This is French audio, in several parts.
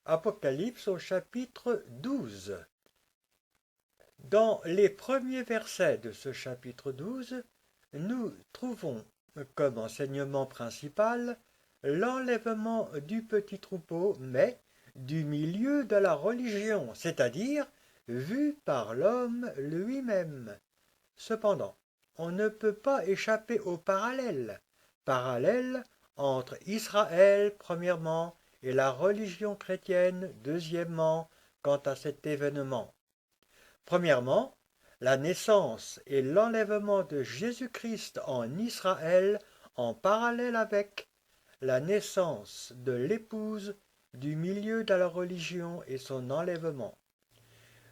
Apocalypse au chapitre 12. Dans les premiers versets de ce chapitre 12, nous trouvons comme enseignement principal l'enlèvement du petit troupeau, mais du milieu de la religion, c'est-à-dire vu par l'homme lui-même. Cependant, on ne peut pas échapper au parallèle entre Israël, premièrement, et la religion chrétienne, deuxièmement, quant à cet événement. Premièrement, la naissance et l'enlèvement de Jésus-Christ en Israël en parallèle avec la naissance de l'épouse du milieu de la religion et son enlèvement.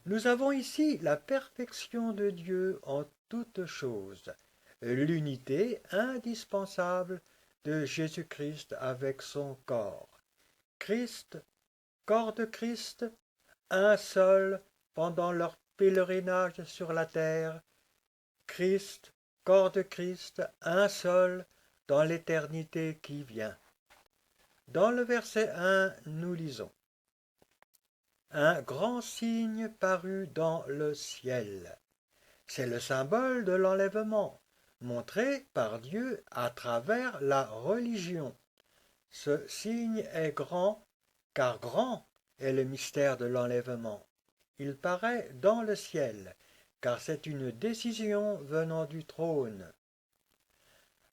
Nous avons ici la perfection de Dieu en toutes choses, l'unité indispensable de Jésus-Christ avec son corps. Christ, corps de Christ, un seul pendant leur pèlerinage sur la terre. Christ, corps de Christ, un seul dans l'éternité qui vient. Dans le verset 1, nous lisons: un grand signe parut dans le ciel. C'est le symbole de l'enlèvement, montré par Dieu à travers la religion. Ce signe est grand, car grand est le mystère de l'enlèvement. Il paraît dans le ciel, car c'est une décision venant du trône.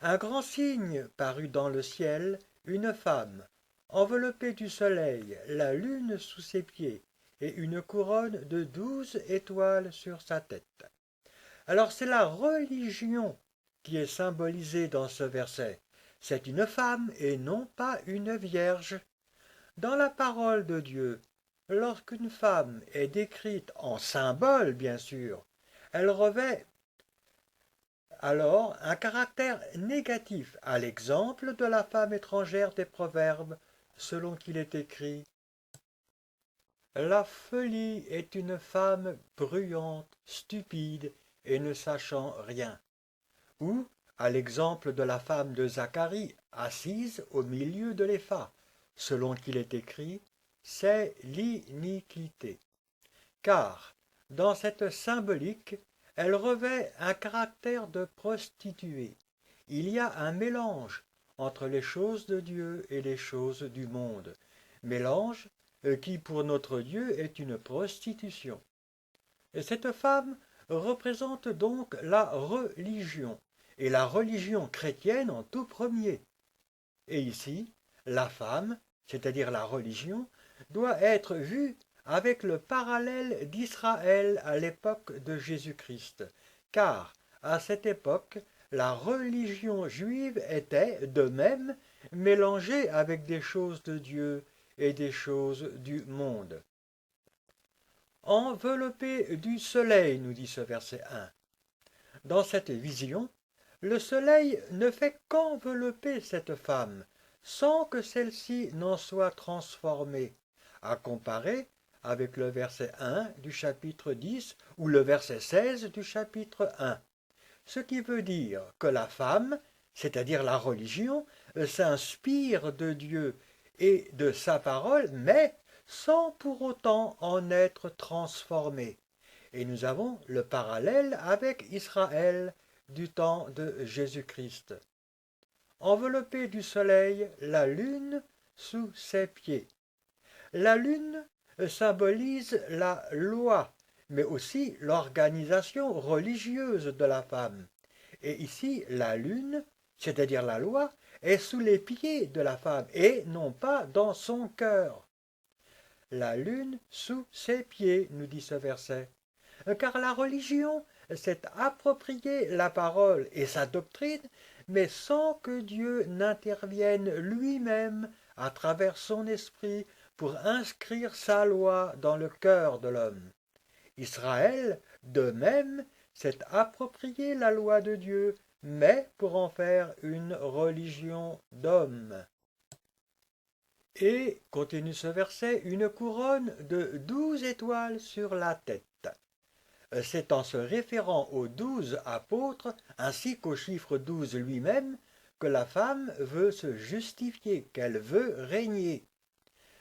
Un grand signe parut dans le ciel, une femme, enveloppée du soleil, la lune sous ses pieds, et une couronne de 12 étoiles sur sa tête. Alors c'est la religion qui est symbolisée dans ce verset. C'est une femme et non pas une vierge. Dans la parole de Dieu, lorsqu'une femme est décrite en symbole, bien sûr, elle revêt alors un caractère négatif, à l'exemple de la femme étrangère des Proverbes, selon qu'il est écrit: la folie est une femme bruyante, stupide et ne sachant rien. Ou, à l'exemple de la femme de Zacharie, assise au milieu de l'épha, selon qu'il est écrit: c'est l'iniquité. Car, dans cette symbolique, elle revêt un caractère de prostituée. Il y a un mélange entre les choses de Dieu et les choses du monde. Mélange qui, pour notre Dieu, est une prostitution. Et cette femme représente donc la religion, et la religion chrétienne en tout premier. Et ici, la femme, c'est-à-dire la religion, doit être vue avec le parallèle d'Israël à l'époque de Jésus-Christ, car à cette époque, la religion juive était, de même, mélangée avec des choses de Dieu et des choses du monde. Enveloppé du soleil, nous dit ce verset 1. Dans cette vision, le soleil ne fait qu'envelopper cette femme, sans que celle-ci n'en soit transformée, à comparer avec le verset 1 du chapitre 10 ou le verset 16 du chapitre 1. Ce qui veut dire que la femme, c'est-à-dire la religion, s'inspire de Dieu et de sa parole, mais sans pour autant en être transformée. Et nous avons le parallèle avec Israël du temps de Jésus-Christ. Enveloppée du soleil, la lune sous ses pieds. La lune symbolise la loi, mais aussi l'organisation religieuse de la femme. Et ici, la lune, c'est-à-dire la loi, est sous les pieds de la femme et non pas dans son cœur. La lune sous ses pieds, nous dit ce verset. Car la religion s'est appropriée la parole et sa doctrine, mais sans que Dieu n'intervienne lui-même à travers son esprit pour inscrire sa loi dans le cœur de l'homme. Israël, de même, s'est approprié la loi de Dieu, mais pour en faire une religion d'hommes. Et, continue ce verset, une couronne de 12 étoiles sur la tête. C'est en se référant aux 12 apôtres, ainsi qu'au chiffre 12 lui-même, que la femme veut se justifier, qu'elle veut régner.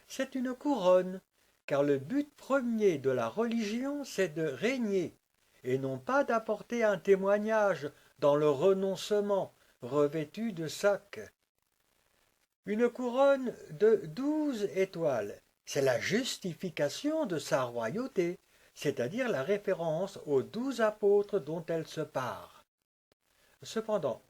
c'est une couronne, car le but premier de la religion, c'est de régner, et non pas d'apporter un témoignage dans le renoncement, revêtu de sac. Une couronne de 12 étoiles, c'est la justification de sa royauté, c'est-à-dire la référence aux 12 apôtres dont elle se pare. Cependant,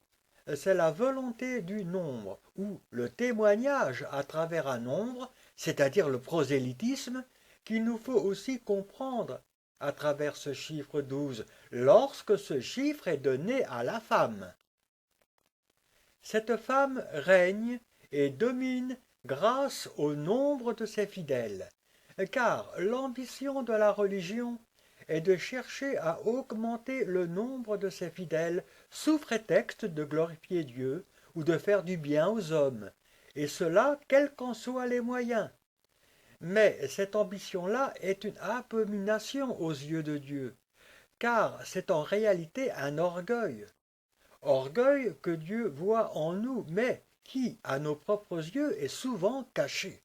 c'est la volonté du nombre, ou le témoignage à travers un nombre, c'est-à-dire le prosélytisme, qu'il nous faut aussi comprendre à travers ce chiffre 12, lorsque ce chiffre est donné à la femme. Cette femme règne et domine grâce au nombre de ses fidèles, car l'ambition de la religion est de chercher à augmenter le nombre de ses fidèles sous prétexte de glorifier Dieu ou de faire du bien aux hommes, et cela quels qu'en soient les moyens. Mais cette ambition-là est une abomination aux yeux de Dieu, car c'est en réalité un orgueil. Orgueil que Dieu voit en nous, mais qui, à nos propres yeux, est souvent caché.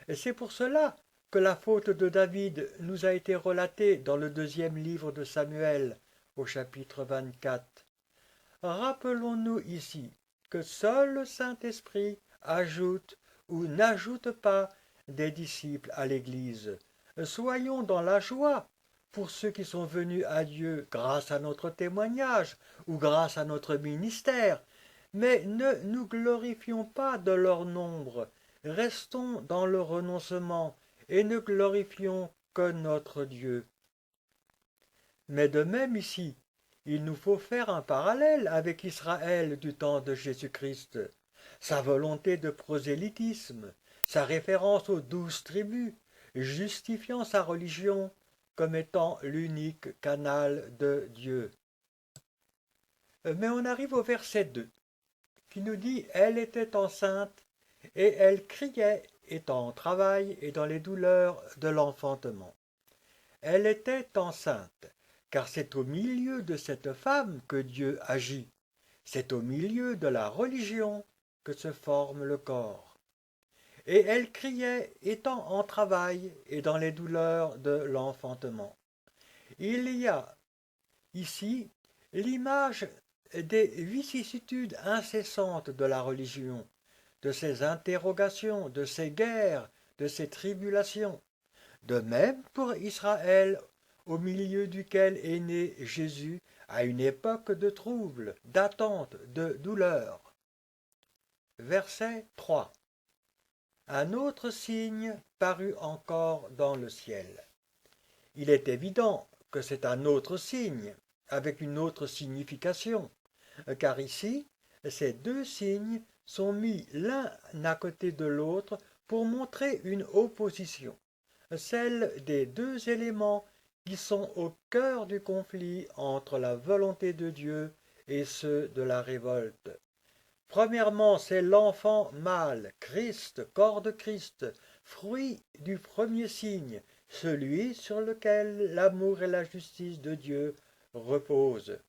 Et c'est pour cela que la faute de David nous a été relatée dans le deuxième livre de Samuel, au chapitre 24. Rappelons-nous ici que seul le Saint-Esprit ajoute ou n'ajoute pas des disciples à l'Église. Soyons dans la joie pour ceux qui sont venus à Dieu grâce à notre témoignage ou grâce à notre ministère, mais ne nous glorifions pas de leur nombre, restons dans le renoncement et ne glorifions que notre Dieu. Mais de même ici, il nous faut faire un parallèle avec Israël du temps de Jésus-Christ, sa volonté de prosélytisme, sa référence aux 12 tribus, justifiant sa religion comme étant l'unique canal de Dieu. Mais on arrive au verset 2, qui nous dit « Elle était enceinte, et elle criait, étant en travail et dans les douleurs de l'enfantement. » Elle était enceinte, car c'est au milieu de cette femme que Dieu agit. C'est au milieu de la religion que se forme le corps. Et elle criait, étant en travail et dans les douleurs de l'enfantement. Il y a ici l'image des vicissitudes incessantes de la religion, de ses interrogations, de ses guerres, de ses tribulations. De même pour Israël, au milieu duquel est né Jésus, à une époque de trouble, d'attente, de douleur. Verset 3. Un autre signe parut encore dans le ciel. Il est évident que c'est un autre signe, avec une autre signification, car ici, ces deux signes sont mis l'un à côté de l'autre pour montrer une opposition, celle des deux éléments qui sont au cœur du conflit entre la volonté de Dieu et ceux de la révolte. Premièrement, c'est l'enfant mâle, Christ, corps de Christ, fruit du premier signe, celui sur lequel l'amour et la justice de Dieu reposent.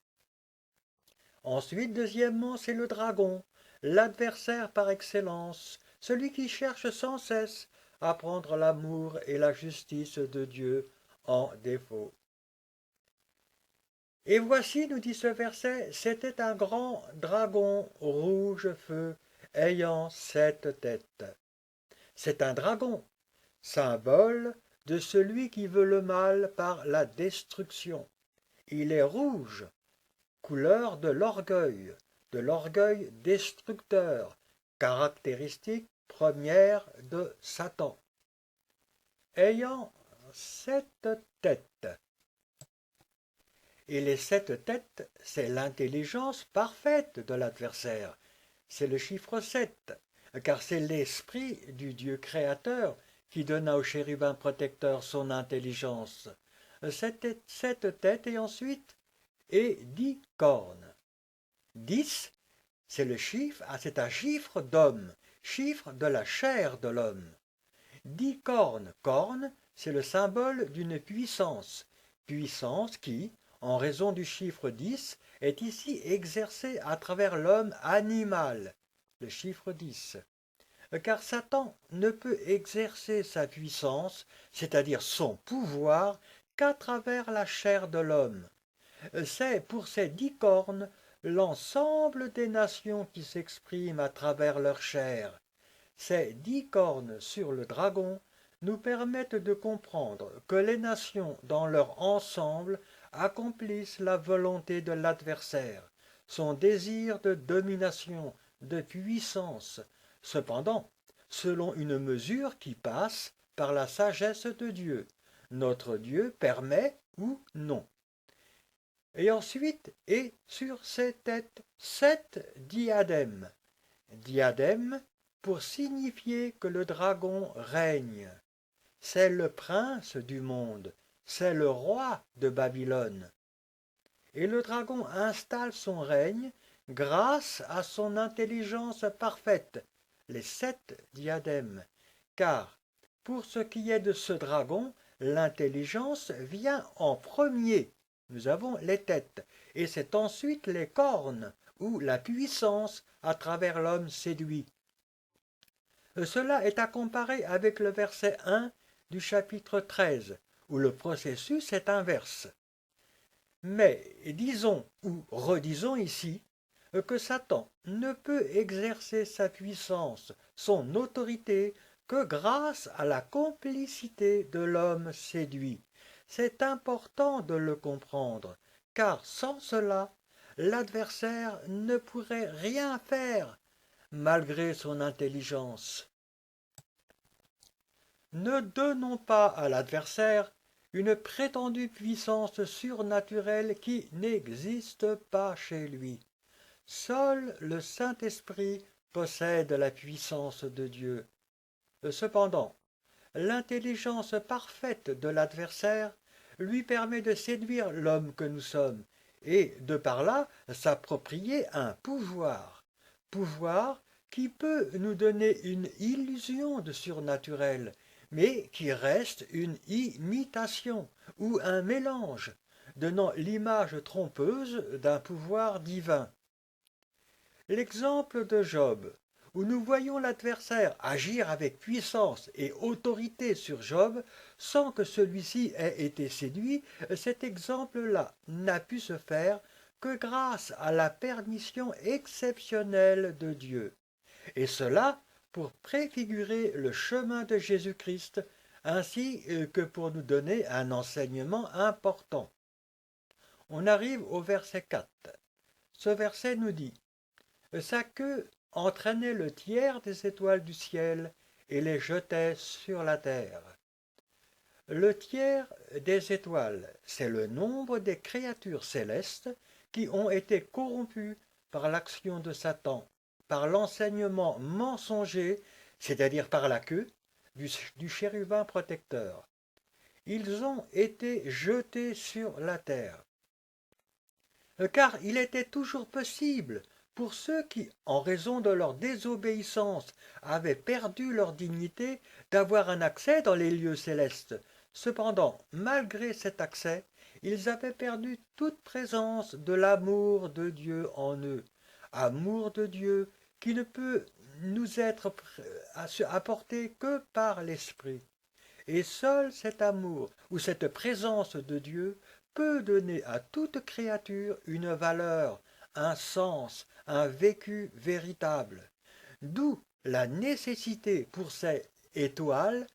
Ensuite, deuxièmement, c'est le dragon, l'adversaire par excellence, celui qui cherche sans cesse à prendre l'amour et la justice de Dieu en défaut. Et voici, nous dit ce verset, c'était un grand dragon rouge feu, ayant 7 têtes. C'est un dragon, symbole de celui qui veut le mal par la destruction. Il est rouge, couleur de l'orgueil destructeur, caractéristique première de Satan. Ayant 7 têtes. Et les 7 têtes, c'est l'intelligence parfaite de l'adversaire. C'est le chiffre 7, car c'est l'esprit du Dieu créateur qui donna au chérubin protecteur son intelligence. 7 têtes et ensuite, et 10 cornes. 10, c'est le chiffre, c'est un chiffre d'homme, chiffre de la chair de l'homme. 10 cornes, cornes, c'est le symbole d'une puissance, puissance qui, en raison du chiffre 10, est ici exercée à travers l'homme animal, le chiffre 10. car Satan ne peut exercer sa puissance, c'est-à-dire son pouvoir, qu'à travers la chair de l'homme. C'est pour ces 10 cornes l'ensemble des nations qui s'expriment à travers leur chair. Ces 10 cornes sur le dragon nous permettent de comprendre que les nations dans leur ensemble accomplissent la volonté de l'adversaire, son désir de domination, de puissance, cependant selon une mesure qui passe par la sagesse de Dieu. Notre Dieu permet ou non. Et ensuite, et sur ses têtes 7 diadèmes. Diadème pour signifier que le dragon règne. C'est le prince du monde, c'est le roi de Babylone. Et le dragon installe son règne grâce à son intelligence parfaite, les 7 diadèmes. Car, pour ce qui est de ce dragon, l'intelligence vient en premier. Nous avons les têtes, et c'est ensuite les cornes, ou la puissance à travers l'homme séduit. Cela est à comparer avec le verset 1 du chapitre 13, où le processus est inverse. Mais disons ou redisons ici que Satan ne peut exercer sa puissance, son autorité, que grâce à la complicité de l'homme séduit. C'est important de le comprendre, car sans cela, l'adversaire ne pourrait rien faire, malgré son intelligence. Ne donnons pas à l'adversaire une prétendue puissance surnaturelle qui n'existe pas chez lui. Seul le Saint-Esprit possède la puissance de Dieu. Cependant, l'intelligence parfaite de l'adversaire lui permet de séduire l'homme que nous sommes et de par là s'approprier un pouvoir qui peut nous donner une illusion de surnaturel, mais qui reste une imitation ou un mélange, donnant l'image trompeuse d'un pouvoir divin. L'exemple de Job, où nous voyons l'adversaire agir avec puissance et autorité sur Job sans que celui-ci ait été séduit, cet exemple-là n'a pu se faire que grâce à la permission exceptionnelle de Dieu. Et cela pour préfigurer le chemin de Jésus-Christ, ainsi que pour nous donner un enseignement important. On arrive au verset 4. Ce verset nous dit « Sa queue entraînait le tiers des étoiles du ciel et les jetait sur la terre. » Le tiers des étoiles, c'est le nombre des créatures célestes qui ont été corrompues par l'action de Satan, par l'enseignement mensonger, c'est-à-dire par la queue, du chérubin protecteur. Ils ont été jetés sur la terre. Car il était toujours possible pour ceux qui, en raison de leur désobéissance, avaient perdu leur dignité, d'avoir un accès dans les lieux célestes. Cependant, malgré cet accès, ils avaient perdu toute présence de l'amour de Dieu en eux. Amour de Dieu qui ne peut nous être apporté que par l'Esprit. Et seul cet amour ou cette présence de Dieu peut donner à toute créature une valeur, un sens, un vécu véritable. D'où la nécessité pour ces étoiles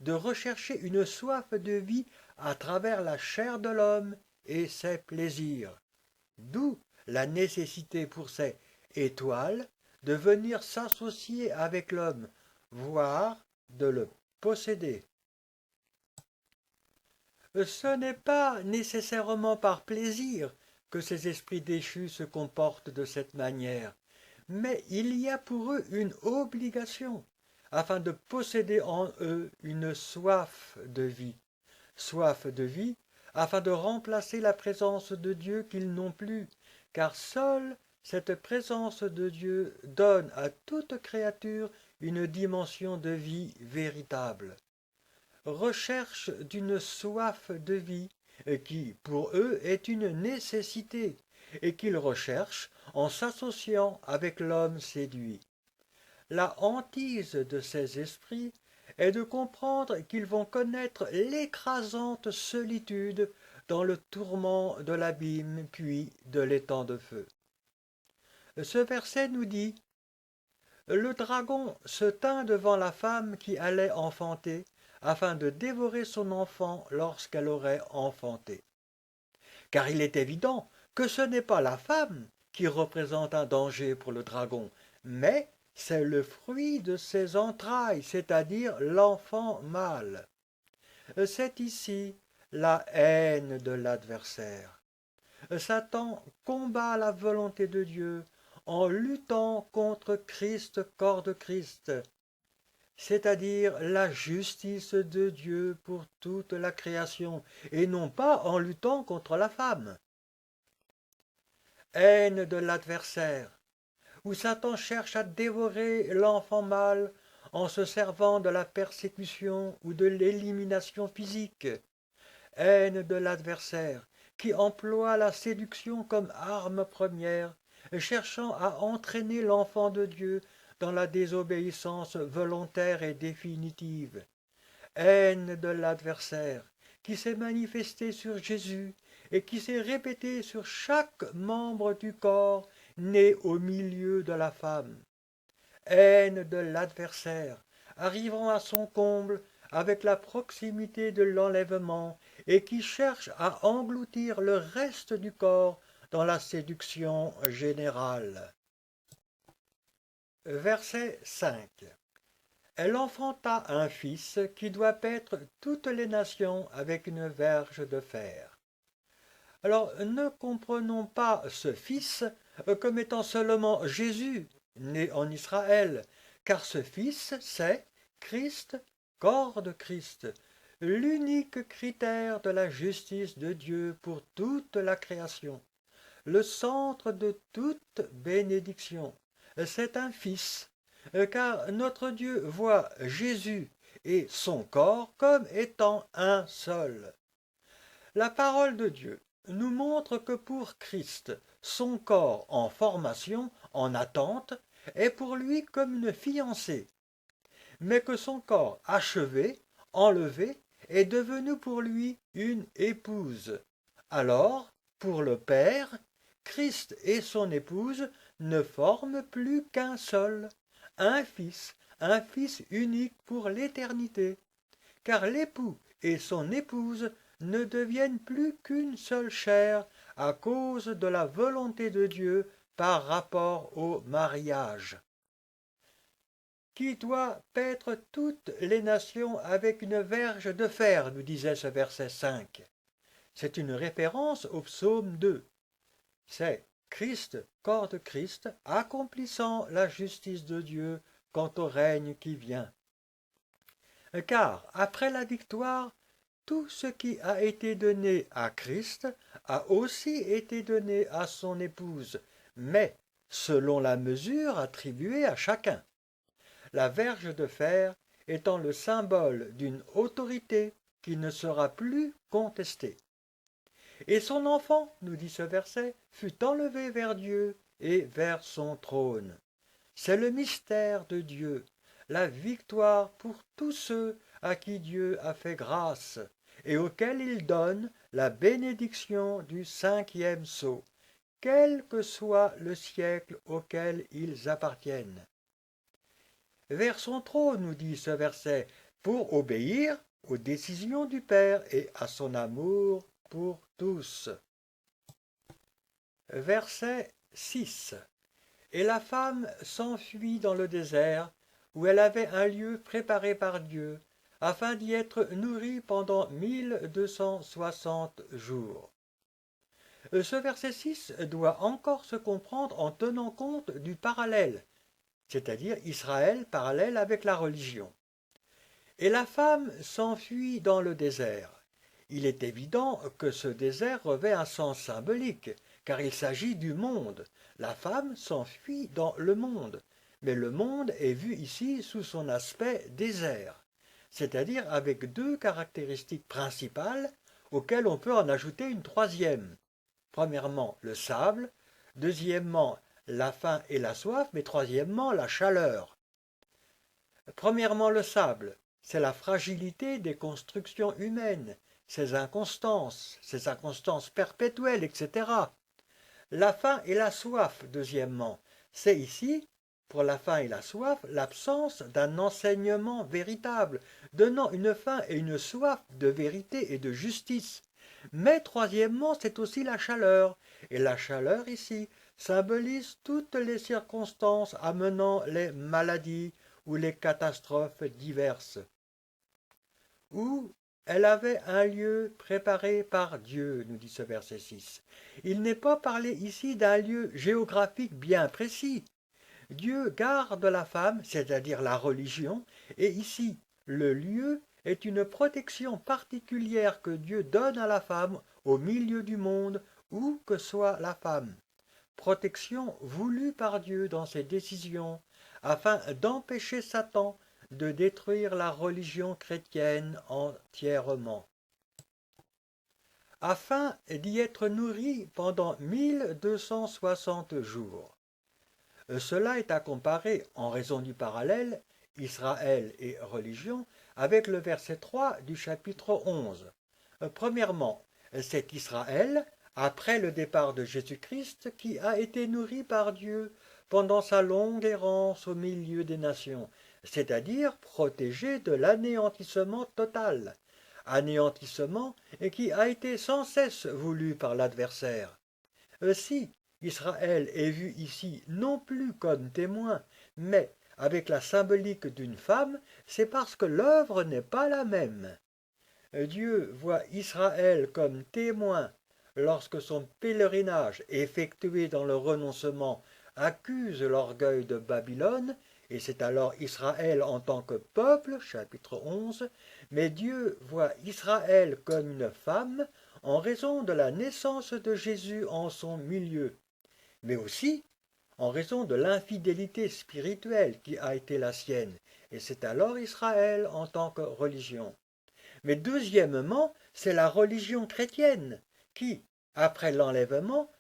de rechercher une soif de vie à travers la chair de l'homme et ses plaisirs. D'où la nécessité pour ces étoiles de venir s'associer avec l'homme, voire de le posséder. Ce n'est pas nécessairement par plaisir que ces esprits déchus se comportent de cette manière, mais il y a pour eux une obligation, afin de posséder en eux une soif de vie, afin de remplacer la présence de Dieu qu'ils n'ont plus, car seule cette présence de Dieu donne à toute créature une dimension de vie véritable. Recherche d'une soif de vie qui, pour eux, est une nécessité et qu'ils recherchent en s'associant avec l'homme séduit. la hantise de ces esprits est de comprendre qu'ils vont connaître l'écrasante solitude dans le tourment de l'abîme puis de l'étang de feu. Ce verset nous dit: le dragon se tint devant la femme qui allait enfanter, afin de dévorer son enfant lorsqu'elle aurait enfanté. Car il est évident que ce n'est pas la femme qui représente un danger pour le dragon, mais c'est le fruit de ses entrailles, c'est-à-dire l'enfant mâle. C'est ici la haine de l'adversaire. Satan combat la volonté de Dieu en luttant contre Christ, corps de Christ, c'est-à-dire la justice de Dieu pour toute la création, et non pas en luttant contre la femme. Haine de l'adversaire, où Satan cherche à dévorer l'enfant mâle en se servant de la persécution ou de l'élimination physique. Haine de l'adversaire, qui emploie la séduction comme arme première, cherchant à entraîner l'enfant de Dieu dans la désobéissance volontaire et définitive. Haine de l'adversaire, qui s'est manifestée sur Jésus et qui s'est répétée sur chaque membre du corps né au milieu de la femme. Haine de l'adversaire, arrivant à son comble avec la proximité de l'enlèvement et qui cherche à engloutir le reste du corps dans la séduction générale. Verset 5. Elle enfanta un fils qui doit paître toutes les nations avec une verge de fer. Alors, ne comprenons pas ce fils comme étant seulement Jésus, né en Israël, car ce fils, c'est Christ, corps de Christ, l'unique critère de la justice de Dieu pour toute la création, le centre de toute bénédiction. C'est un fils, car notre Dieu voit Jésus et son corps comme étant un seul. La parole de Dieu nous montre que pour Christ, son corps en formation, en attente, est pour lui comme une fiancée, mais que son corps achevé, enlevé, est devenu pour lui une épouse. Alors, pour le Père, Christ et son épouse ne forment plus qu'un seul, un fils unique pour l'éternité, car l'époux et son épouse ne deviennent plus qu'une seule chair à cause de la volonté de Dieu par rapport au mariage. Qui doit paître toutes les nations avec une verge de fer, nous disait ce verset 5. C'est une référence au psaume 2. C'est Christ, corps de Christ, accomplissant la justice de Dieu quant au règne qui vient. Car après la victoire, tout ce qui a été donné à Christ a aussi été donné à son épouse, mais selon la mesure attribuée à chacun. La verge de fer étant le symbole d'une autorité qui ne sera plus contestée. Et son enfant, nous dit ce verset, fut enlevé vers Dieu et vers son trône. C'est le mystère de Dieu, la victoire pour tous ceux à qui Dieu a fait grâce et auxquels il donne la bénédiction du 5e sceau, quel que soit le siècle auquel ils appartiennent. Vers son trône, nous dit ce verset, pour obéir aux décisions du Père et à son amour pour tous. Verset 6. Et la femme s'enfuit dans le désert, où elle avait un lieu préparé par Dieu, afin d'y être nourrie pendant 1260 jours. Ce verset 6 doit encore se comprendre en tenant compte du parallèle, c'est-à-dire Israël parallèle avec la religion. Et la femme s'enfuit dans le désert. Il est évident que ce désert revêt un sens symbolique, car il s'agit du monde. La femme s'enfuit dans le monde, mais le monde est vu ici sous son aspect désert, c'est-à-dire avec deux caractéristiques principales auxquelles on peut en ajouter une troisième. Premièrement, le sable, deuxièmement, la faim et la soif, mais troisièmement, la chaleur. Premièrement, le sable, c'est la fragilité des constructions humaines, ses inconstances perpétuelles, etc. La faim et la soif, deuxièmement, c'est ici, pour la faim et la soif, l'absence d'un enseignement véritable, donnant une faim et une soif de vérité et de justice. Mais troisièmement, c'est aussi la chaleur, et la chaleur ici symbolise toutes les circonstances amenant les maladies ou les catastrophes diverses. Où elle avait un lieu préparé par Dieu, nous dit ce verset 6. Il n'est pas parlé ici d'un lieu géographique bien précis. Dieu garde la femme, c'est-à-dire la religion, et ici, le lieu est une protection particulière que Dieu donne à la femme au milieu du monde, où que soit la femme. Protection voulue par Dieu dans ses décisions, afin d'empêcher Satan de détruire la religion chrétienne entièrement. Afin d'y être nourri pendant 1260 jours. Cela est à comparer, en raison du parallèle, Israël et religion, avec le verset 3 du chapitre 11. Premièrement, c'est Israël, après le départ de Jésus-Christ, qui a été nourri par Dieu pendant sa longue errance au milieu des nations, c'est-à-dire protégé de l'anéantissement total, anéantissement qui a été sans cesse voulu par l'adversaire. Si Israël est vu ici non plus comme témoin, mais avec la symbolique d'une femme, c'est parce que l'œuvre n'est pas la même. Dieu voit Israël comme témoin lorsque son pèlerinage effectué dans le renoncement accuse l'orgueil de Babylone, et c'est alors Israël en tant que peuple, chapitre 11, mais Dieu voit Israël comme une femme en raison de la naissance de Jésus en son milieu, mais aussi en raison de l'infidélité spirituelle qui a été la sienne, et c'est alors Israël en tant que religion. Mais deuxièmement, c'est la religion chrétienne qui, après l'enlèvement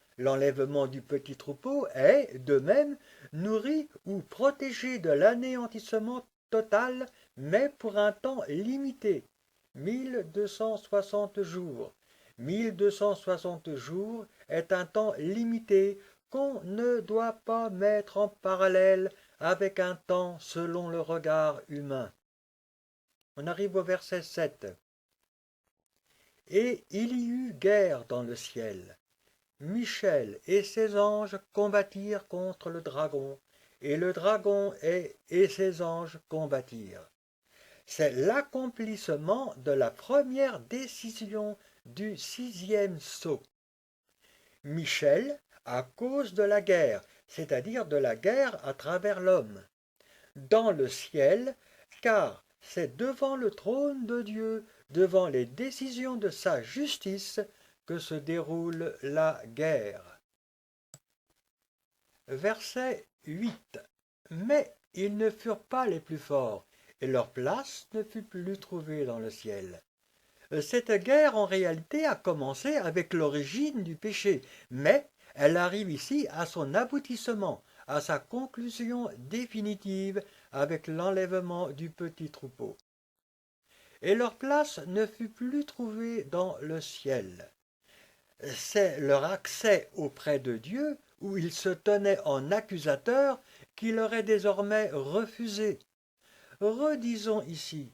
du petit troupeau, est, de même, nourrie ou protégée de l'anéantissement total, mais pour un temps limité, 1260 jours. 1260 jours est un temps limité qu'on ne doit pas mettre en parallèle avec un temps selon le regard humain. On arrive au verset 7. Et il y eut guerre dans le ciel. Michel et ses anges combattirent contre le dragon, et le dragon et ses anges combattirent. C'est l'accomplissement de la première décision du sixième sceau. Michel, à cause de la guerre, c'est-à-dire de la guerre à travers l'homme. Dans le ciel, car c'est devant le trône de Dieu, devant les décisions de sa justice, que se déroule la guerre. Verset 8. Mais ils ne furent pas les plus forts, et leur place ne fut plus trouvée dans le ciel. Cette guerre, en réalité, a commencé avec l'origine du péché, mais elle arrive ici à son aboutissement, à sa conclusion définitive avec l'enlèvement du petit troupeau. Et leur place ne fut plus trouvée dans le ciel. C'est leur accès auprès de Dieu, où ils se tenaient en accusateurs, qui leur est désormais refusé. Redisons ici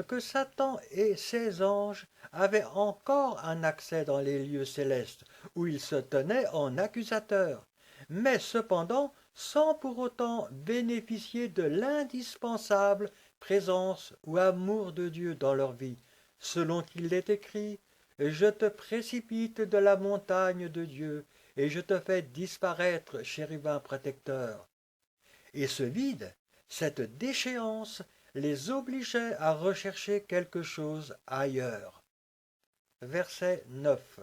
que Satan et ses anges avaient encore un accès dans les lieux célestes, où ils se tenaient en accusateurs, mais cependant sans pour autant bénéficier de l'indispensable présence ou amour de Dieu dans leur vie, selon qu'il est écrit « Je te précipite de la montagne de Dieu, et je te fais disparaître, chérubin protecteur. » Et ce vide, cette déchéance, les obligeait à rechercher quelque chose ailleurs. Verset 9.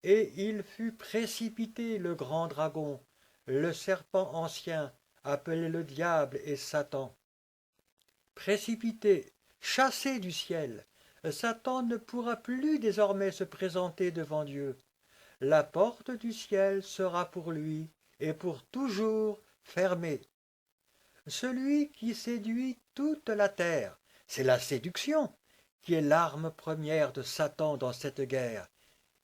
Et il fut précipité le grand dragon, le serpent ancien, appelé le diable et Satan. Précipité, chassé du ciel, Satan ne pourra plus désormais se présenter devant Dieu. La porte du ciel sera pour lui et pour toujours fermée. celui qui séduit toute la terre. C'est la séduction qui est l'arme première de Satan dans cette guerre.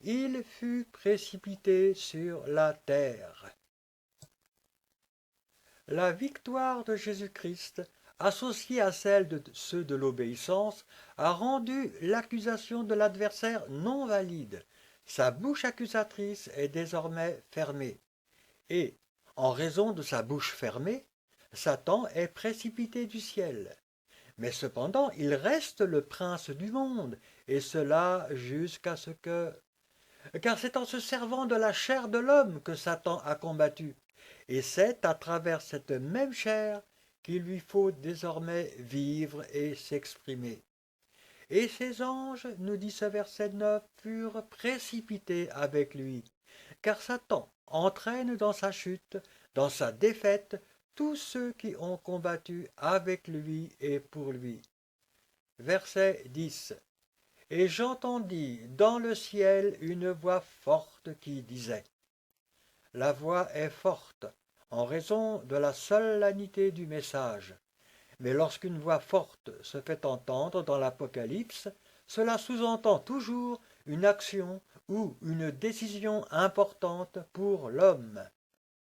Il fut précipité sur la terre. La victoire de Jésus-Christ, associée à celle de ceux de l'obéissance, a rendu l'accusation de l'adversaire non valide. Sa bouche accusatrice est désormais fermée. Et, en raison de sa bouche fermée, Satan est précipité du ciel. Mais cependant, il reste le prince du monde, et cela jusqu'à ce que... Car c'est en se servant de la chair de l'homme que Satan a combattu, et c'est à travers cette même chair qu'il lui faut désormais vivre et s'exprimer. Et ces anges, nous dit ce verset 9, furent précipités avec lui, car Satan entraîne dans sa chute, dans sa défaite, tous ceux qui ont combattu avec lui et pour lui. Verset 10. Et j'entendis dans le ciel une voix forte qui disait. La voix est forte en raison de la solennité du message. Mais lorsqu'une voix forte se fait entendre dans l'Apocalypse, cela sous-entend toujours une action ou une décision importante pour l'homme,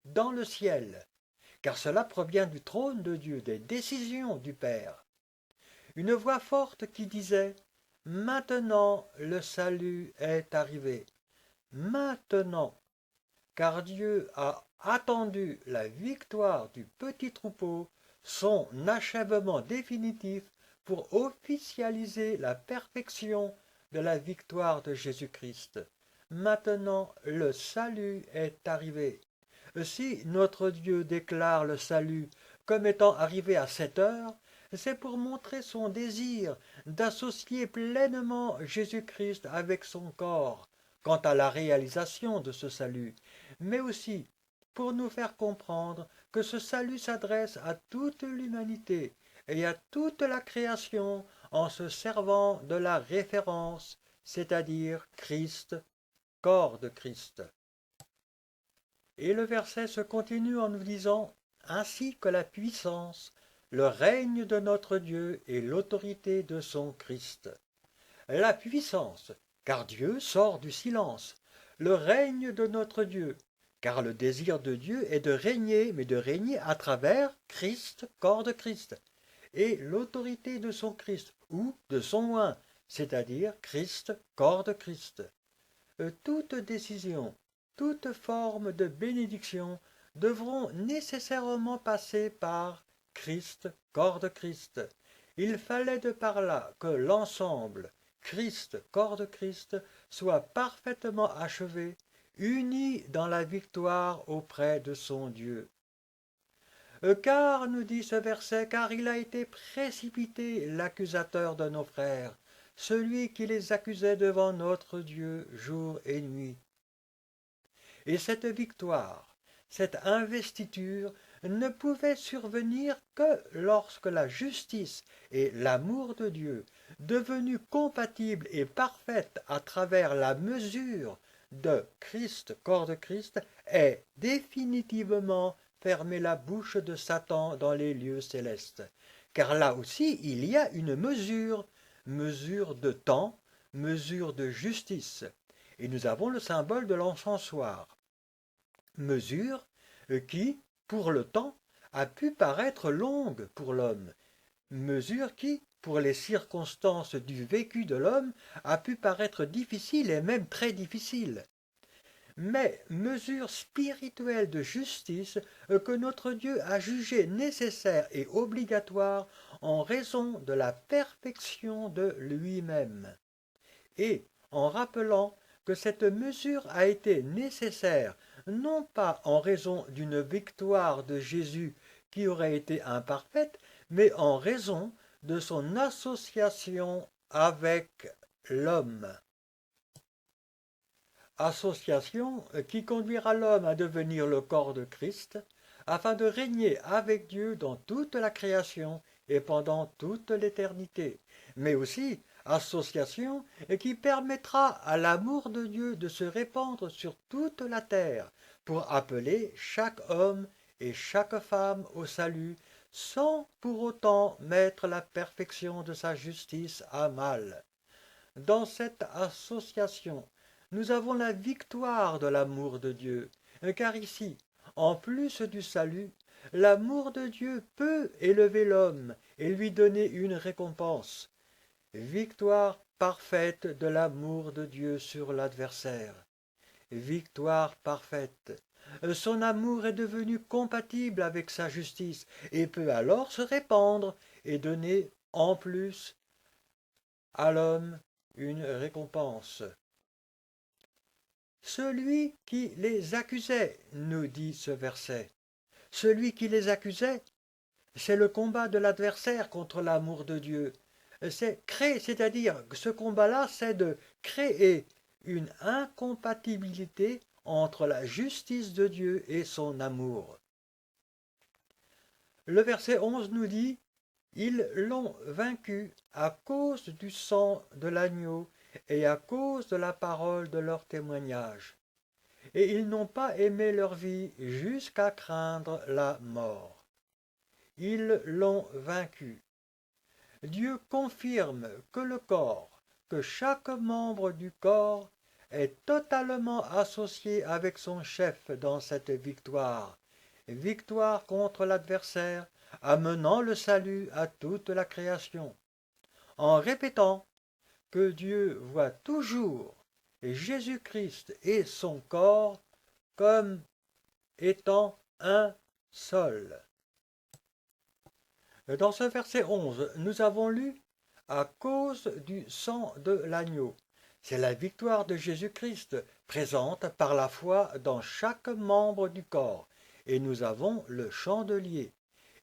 dans le ciel, car cela provient du trône de Dieu, des décisions du Père. Une voix forte qui disait « Maintenant le salut est arrivé. Maintenant, car Dieu a attendu la victoire du petit troupeau, son achèvement définitif pour officialiser la perfection de la victoire de Jésus-Christ. Maintenant le salut est arrivé. Si notre Dieu déclare le salut comme étant arrivé à cette heure, c'est pour montrer son désir d'associer pleinement Jésus-Christ avec son corps quant à la réalisation de ce salut, mais aussi pour nous faire comprendre que ce salut s'adresse à toute l'humanité et à toute la création en se servant de la référence, c'est-à-dire Christ, corps de Christ. Et le verset se continue en nous disant « Ainsi que la puissance, le règne de notre Dieu et l'autorité de son Christ. » La puissance, car Dieu sort du silence. Le règne de notre Dieu, car le désir de Dieu est de régner, mais de régner à travers Christ, corps de Christ. Et l'autorité de son Christ, ou de son oint, c'est-à-dire Christ, corps de Christ. Toute décision, toute forme de bénédiction devront nécessairement passer par Christ, corps de Christ. Il fallait de par là que l'ensemble, Christ, corps de Christ, soit parfaitement achevé, uni dans la victoire auprès de son Dieu. Car, nous dit ce verset, car il a été précipité l'accusateur de nos frères, celui qui les accusait devant notre Dieu jour et nuit. Et cette victoire, cette investiture ne pouvait survenir que lorsque la justice et l'amour de Dieu, devenus compatibles et parfaits à travers la mesure de Christ, corps de Christ, ait définitivement fermé la bouche de Satan dans les lieux célestes. Car là aussi, il y a une mesure, mesure de temps, mesure de justice. Et nous avons le symbole de l'encensoir. Mesure qui, pour le temps, a pu paraître longue pour l'homme. Mesure qui, pour les circonstances du vécu de l'homme, a pu paraître difficile et même très difficile. Mais mesure spirituelle de justice que notre Dieu a jugée nécessaire et obligatoire en raison de la perfection de lui-même. Et en rappelant que cette mesure a été nécessaire non pas en raison d'une victoire de Jésus qui aurait été imparfaite, mais en raison de son association avec l'homme. Association qui conduira l'homme à devenir le corps de Christ, afin de régner avec Dieu dans toute la création et pendant toute l'éternité, mais aussi association qui permettra à l'amour de Dieu de se répandre sur toute la terre pour appeler chaque homme et chaque femme au salut sans pour autant mettre la perfection de sa justice à mal. Dans cette association, nous avons la victoire de l'amour de Dieu, car ici, en plus du salut, l'amour de Dieu peut élever l'homme et lui donner une récompense. Victoire parfaite de l'amour de Dieu sur l'adversaire. Victoire parfaite. Son amour est devenu compatible avec sa justice et peut alors se répandre et donner en plus à l'homme une récompense. Celui qui les accusait, nous dit ce verset, celui qui les accusait, c'est le combat de l'adversaire contre l'amour de Dieu. C'est créer, c'est-à-dire que ce combat-là, c'est de créer une incompatibilité entre la justice de Dieu et son amour. Le verset 11 nous dit « Ils l'ont vaincu à cause du sang de l'agneau et à cause de la parole de leur témoignage. Et ils n'ont pas aimé leur vie jusqu'à craindre la mort. » Ils l'ont vaincu. Dieu confirme que le corps, que chaque membre du corps est totalement associé avec son chef dans cette victoire, victoire contre l'adversaire, amenant le salut à toute la création, en répétant que Dieu voit toujours Jésus-Christ et son corps comme étant un seul. Dans ce verset 11, nous avons lu « à cause du sang de l'agneau ». C'est la victoire de Jésus-Christ présente par la foi dans chaque membre du corps. Et nous avons le chandelier.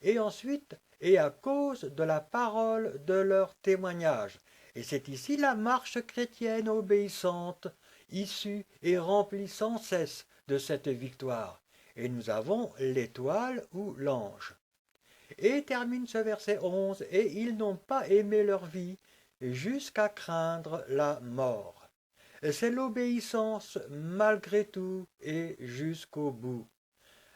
Et ensuite, et à cause de la parole de leur témoignage. Et c'est ici la marche chrétienne obéissante, issue et remplie sans cesse de cette victoire. Et nous avons l'étoile ou l'ange. Et termine ce verset 11, « Et ils n'ont pas aimé leur vie jusqu'à craindre la mort. » C'est l'obéissance malgré tout et jusqu'au bout.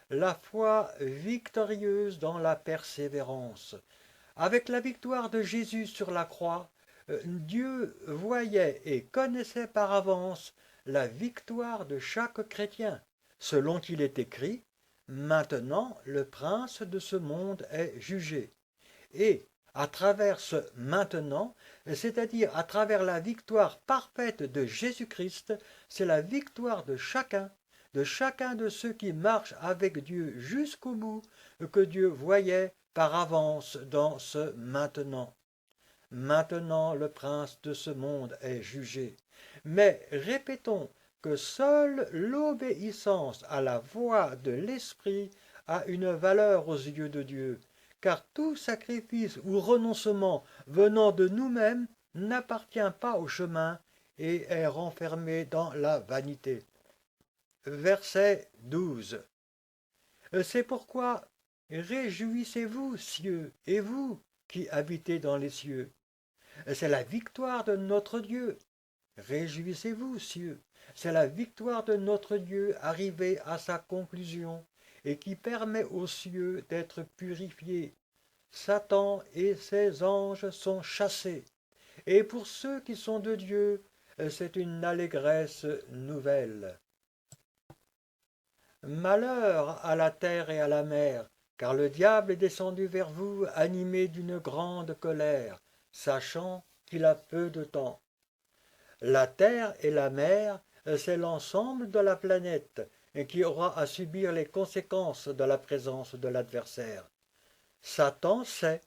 La foi victorieuse dans la persévérance. Avec la victoire de Jésus sur la croix, Dieu voyait et connaissait par avance la victoire de chaque chrétien, selon qu'il est écrit « Maintenant le prince de ce monde est jugé ». Et à travers ce « maintenant », c'est-à-dire à travers la victoire parfaite de Jésus-Christ, c'est la victoire de chacun de ceux qui marchent avec Dieu jusqu'au bout, que Dieu voyait par avance dans ce maintenant. Maintenant le prince de ce monde est jugé. Mais répétons que seule l'obéissance à la voix de l'Esprit a une valeur aux yeux de Dieu, car tout sacrifice ou renoncement venant de nous-mêmes n'appartient pas au chemin et est renfermé dans la vanité. Verset 12. C'est pourquoi réjouissez-vous, cieux, et vous qui habitez dans les cieux. C'est la victoire de notre Dieu. Réjouissez-vous, cieux. C'est la victoire de notre Dieu arrivée à sa conclusion et qui permet aux cieux d'être purifiés. Satan et ses anges sont chassés. Et pour ceux qui sont de Dieu, c'est une allégresse nouvelle. Malheur à la terre et à la mer, car le diable est descendu vers vous animé d'une grande colère, sachant qu'il a peu de temps. La terre et la mer, c'est l'ensemble de la planète qui aura à subir les conséquences de la présence de l'adversaire. Satan sait,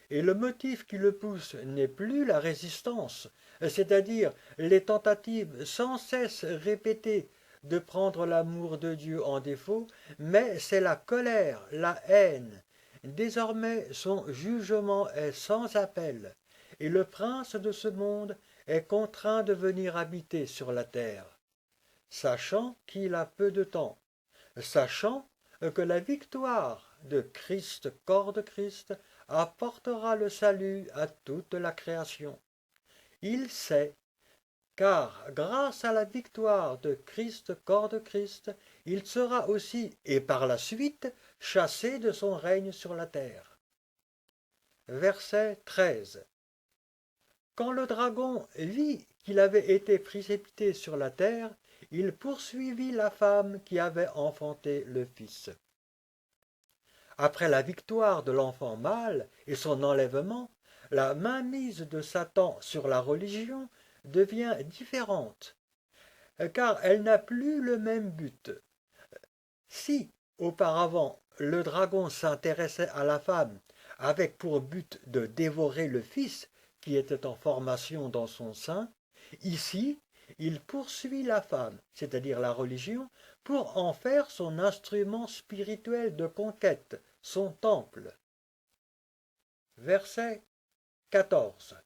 et le motif qui le pousse n'est plus la résistance, c'est-à-dire les tentatives sans cesse répétées de prendre l'amour de Dieu en défaut, mais c'est la colère, la haine. Désormais son jugement est sans appel, et le prince de ce monde est contraint de venir habiter sur la terre, sachant qu'il a peu de temps, sachant que la victoire de Christ, corps de Christ, apportera le salut à toute la création. Il sait, car grâce à la victoire de Christ, corps de Christ, il sera aussi, et par la suite, chassé de son règne sur la terre. verset 13. Quand le dragon vit qu'il avait été précipité sur la terre, il poursuivit la femme qui avait enfanté le fils. Après la victoire de l'enfant mâle et son enlèvement, la mainmise de Satan sur la religion devient différente, car elle n'a plus le même but. Si, auparavant, le dragon s'intéressait à la femme avec pour but de dévorer le fils qui était en formation dans son sein, ici, il poursuit la femme, c'est-à-dire la religion, pour en faire son instrument spirituel de conquête, son temple. Verset 14.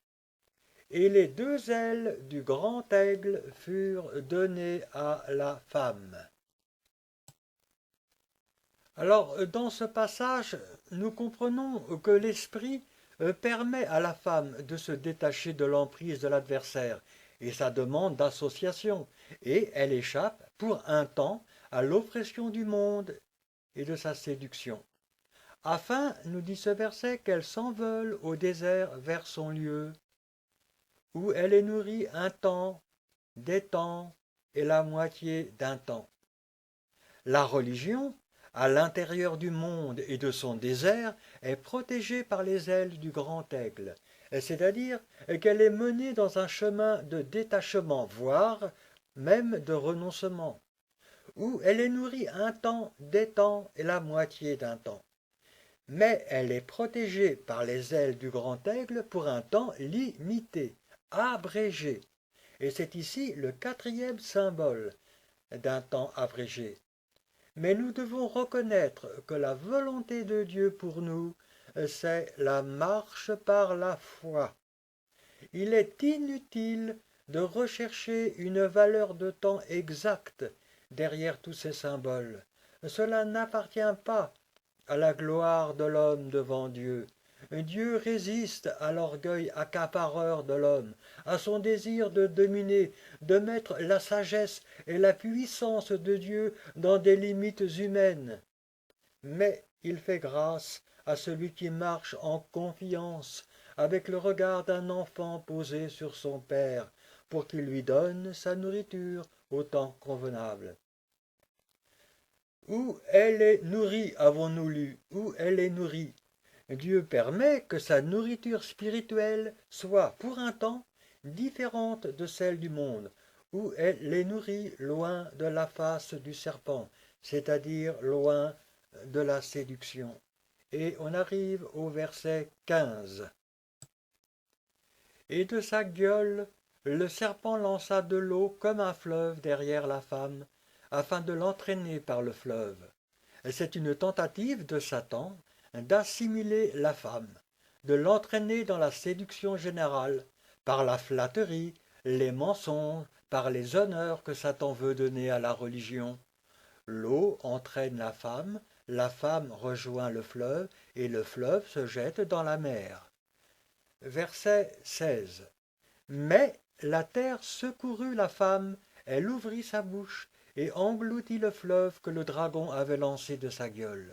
Et les deux ailes du grand aigle furent données à la femme. Alors, dans ce passage, nous comprenons que l'esprit permet à la femme de se détacher de l'emprise de l'adversaire et sa demande d'association, et elle échappe pour un temps à l'oppression du monde et de sa séduction. Afin, nous dit ce verset, qu'elle s'envole au désert vers son lieu, où elle est nourrie un temps, des temps et la moitié d'un temps. La religion, à l'intérieur du monde et de son désert, est protégée par les ailes du grand aigle, c'est-à-dire qu'elle est menée dans un chemin de détachement, voire même de renoncement, où elle est nourrie un temps, des temps et la moitié d'un temps. Mais elle est protégée par les ailes du grand aigle pour un temps limité, abrégé. Et c'est ici le quatrième symbole d'un temps abrégé. Mais nous devons reconnaître que la volonté de Dieu pour nous, c'est la marche par la foi. Il est inutile de rechercher une valeur de temps exacte derrière tous ces symboles. Cela n'appartient pas à la gloire de l'homme devant Dieu. Dieu résiste à l'orgueil accapareur de l'homme, à son désir de dominer, de mettre la sagesse et la puissance de Dieu dans des limites humaines. Mais il fait grâce à celui qui marche en confiance, avec le regard d'un enfant posé sur son père, pour qu'il lui donne sa nourriture au temps convenable. Où elle est nourrie, avons-nous lu, où elle est nourrie. Dieu permet que sa nourriture spirituelle soit, pour un temps, différente de celle du monde, où elle est nourrie loin de la face du serpent, c'est-à-dire loin de la séduction. Et on arrive au verset 15. Et de sa gueule, le serpent lança de l'eau comme un fleuve derrière la femme, afin de l'entraîner par le fleuve. C'est une tentative de Satan d'assimiler la femme, de l'entraîner dans la séduction générale, par la flatterie, les mensonges, par les honneurs que Satan veut donner à la religion. L'eau entraîne la femme rejoint le fleuve, et le fleuve se jette dans la mer. Verset 16. Mais la terre secourut la femme, elle ouvrit sa bouche, et engloutit le fleuve que le dragon avait lancé de sa gueule.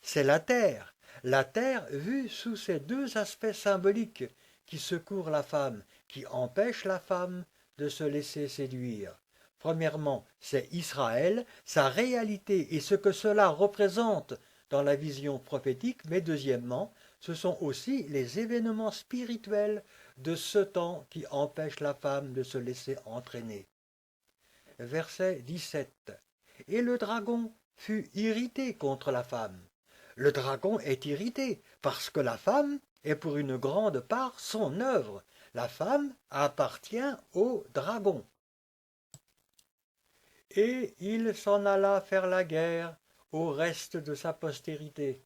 C'est la terre vue sous ces deux aspects symboliques, qui secourt la femme, qui empêche la femme de se laisser séduire. Premièrement, c'est Israël, sa réalité et ce que cela représente dans la vision prophétique, mais deuxièmement, ce sont aussi les événements spirituels de ce temps qui empêchent la femme de se laisser entraîner. Verset 17. Et le dragon fut irrité contre la femme. Le dragon est irrité parce que la femme est pour une grande part son œuvre. La femme appartient au dragon. Et il s'en alla faire la guerre au reste de sa postérité,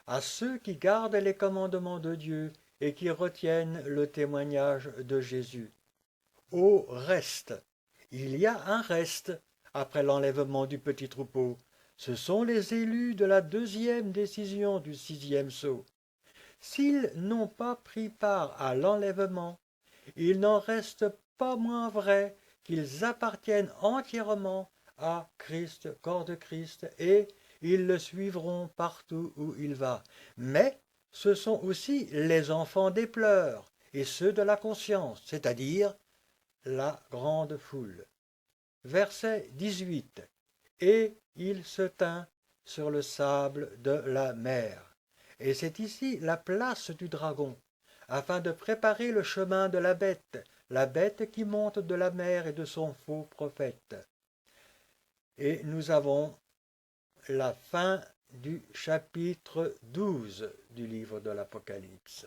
à ceux qui gardent les commandements de Dieu et qui retiennent le témoignage de Jésus. Au reste. Il y a un reste après l'enlèvement du petit troupeau. Ce sont les élus de la deuxième décision du sixième sceau. S'ils n'ont pas pris part à l'enlèvement, il n'en reste pas moins vrai qu'ils appartiennent entièrement à Christ, corps de Christ, et ils le suivront partout où il va. Mais ce sont aussi les enfants des pleurs et ceux de la conscience, c'est-à-dire la grande foule. Verset 18. Et il se tint sur le sable de la mer. Et c'est ici la place du dragon, afin de préparer le chemin de la bête qui monte de la mer et de son faux prophète. Et nous avons la fin du chapitre 12 du livre de l'Apocalypse.